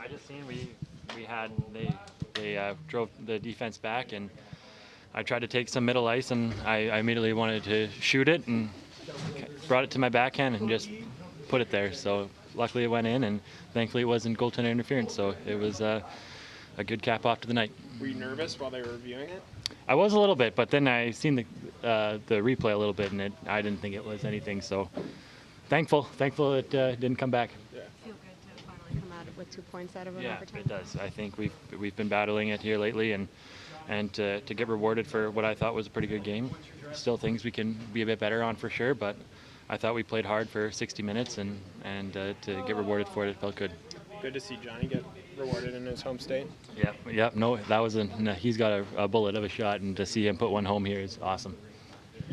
I just seen they drove the defense back, and I tried to take some middle ice, and I immediately wanted to shoot it and brought it to my backhand and just put it there. So luckily it went in, and thankfully it wasn't goaltender interference. So it was a good cap off to the night. Were you nervous while they were reviewing it? I was a little bit, but then I seen the replay a little bit, and I didn't think it was anything. So thankful it didn't come back. Feel good to finally come out with 2 points out of an overtime. It does. I think we've been battling it here lately, and to get rewarded for what I thought was a pretty good game. Still things we can be a bit better on for sure, but I thought we played hard for 60 minutes, and to get rewarded for it felt good. Good to see Johnny get rewarded in his home state. Yeah. No, that was he's got a bullet of a shot, and to see him put one home here is awesome.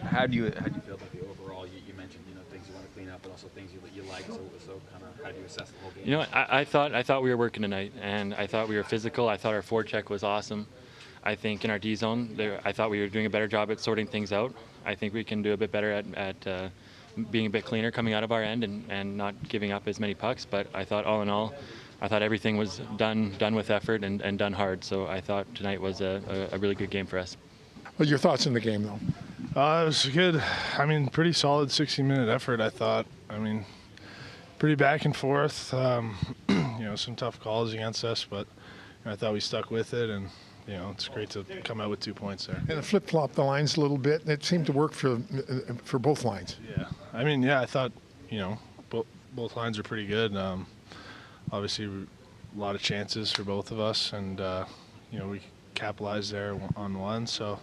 How do you feel about the overall? You mentioned things you want to clean up, but also things you like. So kind of how do you assess the whole game? I thought we were working tonight, and I thought we were physical. I thought our forecheck was awesome. I think in our D zone, I thought we were doing a better job at sorting things out. I think we can do a bit better at being a bit cleaner coming out of our end and not giving up as many pucks. But I thought all in all, I thought everything was done with effort and done hard. So I thought tonight was a really good game for us. Well, your thoughts on the game, though? It was good. Pretty solid 60-minute effort, I thought. Pretty back and forth. Some tough calls against us, but I thought we stuck with it, and it's great to come out with 2 points there. And it flip-flopped the lines a little bit, and it seemed to work for both lines. Yeah. I thought, both lines are pretty good. Obviously, a lot of chances for both of us, and, we capitalized there on one, so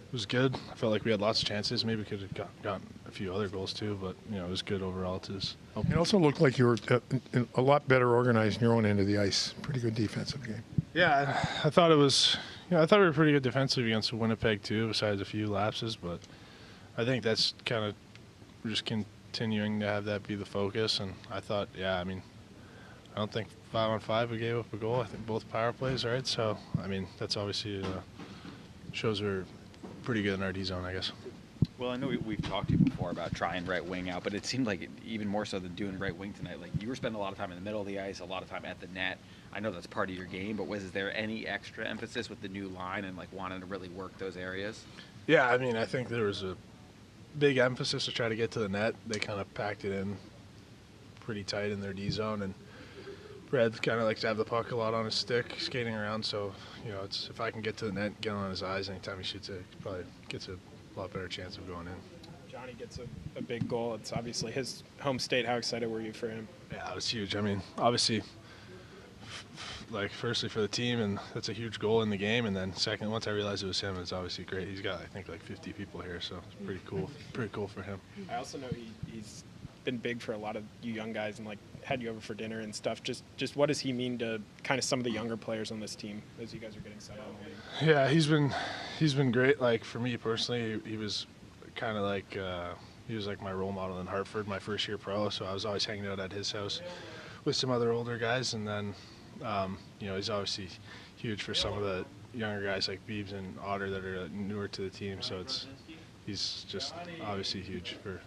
it was good. I felt like we had lots of chances. Maybe we could have gotten a few other goals too, but, it was good overall. It also looked like you were a lot better organized in your own end of the ice. Pretty good defensive game. Yeah, I thought it was. I thought we were pretty good defensively against Winnipeg too, besides a few lapses. But I think that's kind of we're just continuing to have that be the focus. And I thought, I don't think 5-on-5 we gave up a goal. I think both power plays, right? So that's obviously shows we're pretty good in our D zone, I guess. Well, I know we've talked to you before about trying right wing out, but it seemed like even more so than doing right wing tonight. Like you were spending a lot of time in the middle of the ice, a lot of time at the net. I know that's part of your game, but was there any extra emphasis with the new line and wanting to really work those areas? Yeah, I think there was a big emphasis to try to get to the net. They kind of packed it in pretty tight in their D zone, and Brad kind of likes to have the puck a lot on his stick, skating around. So it's if I can get to the net, get on his eyes anytime he shoots it, he probably gets a lot better chance of going in. Johnny gets a big goal. It's obviously his home state. How excited were you for him? Yeah, it was huge. Obviously, firstly for the team, and that's a huge goal in the game. And then second, once I realized it was him, it's obviously great. He's got, I think, 50 people here, so it's pretty cool. Pretty cool for him. I also know he's been big for a lot of you young guys and had you over for dinner and stuff. Just what does he mean to kind of some of the younger players on this team as you guys are getting set up? Yeah, he's been great. For me personally, he was kind of he was my role model in Hartford my first year pro. So I was always hanging out at his house with some other older guys, and then he's obviously huge for some of the younger guys like Beebs and Otter that are newer to the team. So he's just obviously huge for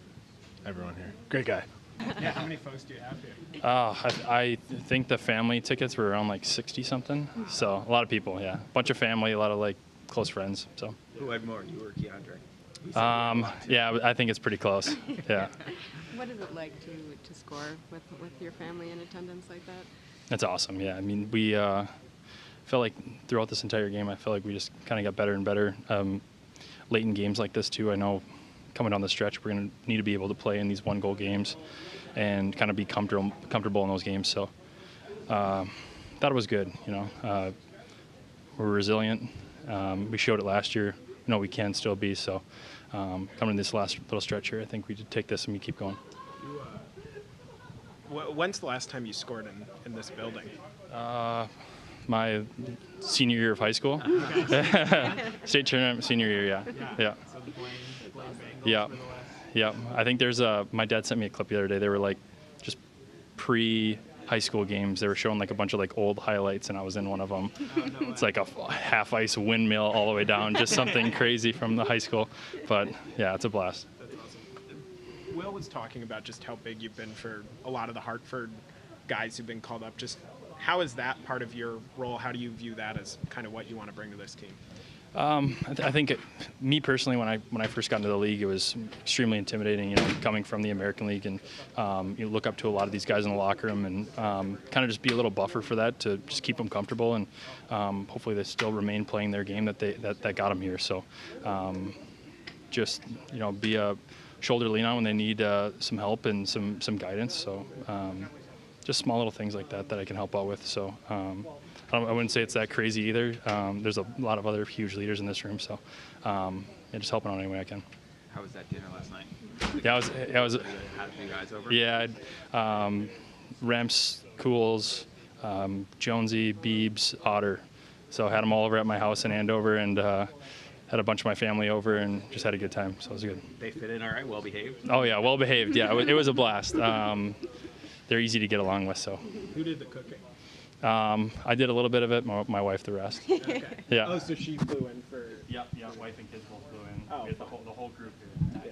everyone here. Great guy. Yeah, how many folks do you have here? I think the family tickets were around 60 something. So a lot of people, yeah. A bunch of family, a lot of close friends. So. Who had more, you or Keandre? Yeah, I think it's pretty close. Yeah. What is it like to score with your family in attendance like that? That's awesome. Yeah, we felt like throughout this entire game, I felt like we just kind of got better and better. Late in games like this too, I know coming down the stretch, we're going to need to be able to play in these one-goal games and kind of be comfortable in those games. So thought it was good. We're resilient. We showed it last year. We can still be. So coming in this last little stretch here, I think we did take this and we keep going. When's the last time you scored in this building? My senior year of high school. State tournament senior year, yeah. So the Blaine Yeah. I think there's my dad sent me a clip the other day. They were just pre-high school games. They were showing a bunch of old highlights, and I was in one of them. Oh, no It's a half-ice windmill all the way down, just something crazy from the high school. But yeah, it's a blast. That's awesome. Will was talking about just how big you've been for a lot of the Hartford guys who've been called up. Just How is that part of your role? How do you view that as kind of what you want to bring to this team? I think me personally, when I first got into the league, it was extremely intimidating. You know, coming from the American League, and you look up to a lot of these guys in the locker room, and kind of just be a little buffer for that to just keep them comfortable, and hopefully they still remain playing their game that got them here. So, just be a shoulder to lean on when they need some help and some guidance. So, just small little things like that I can help out with. So. I wouldn't say it's that crazy either. There's a lot of other huge leaders in this room, so just helping out any way I can. How was that dinner last night? Yeah, it was. Had a few guys over? Yeah, Remps, Cuylle, Jonesy, Beebs, Otter. So I had them all over at my house in Andover, and had a bunch of my family over, and just had a good time. So it was good. They fit in all right, well behaved? Oh yeah, well behaved. Yeah, it was a blast. They're easy to get along with. So. Who did the cooking? I did a little bit of it. My wife the rest. Okay. Yeah. Oh, so she flew in for. Yeah. Wife and kids both flew in. Oh, we had the whole group here. Yeah.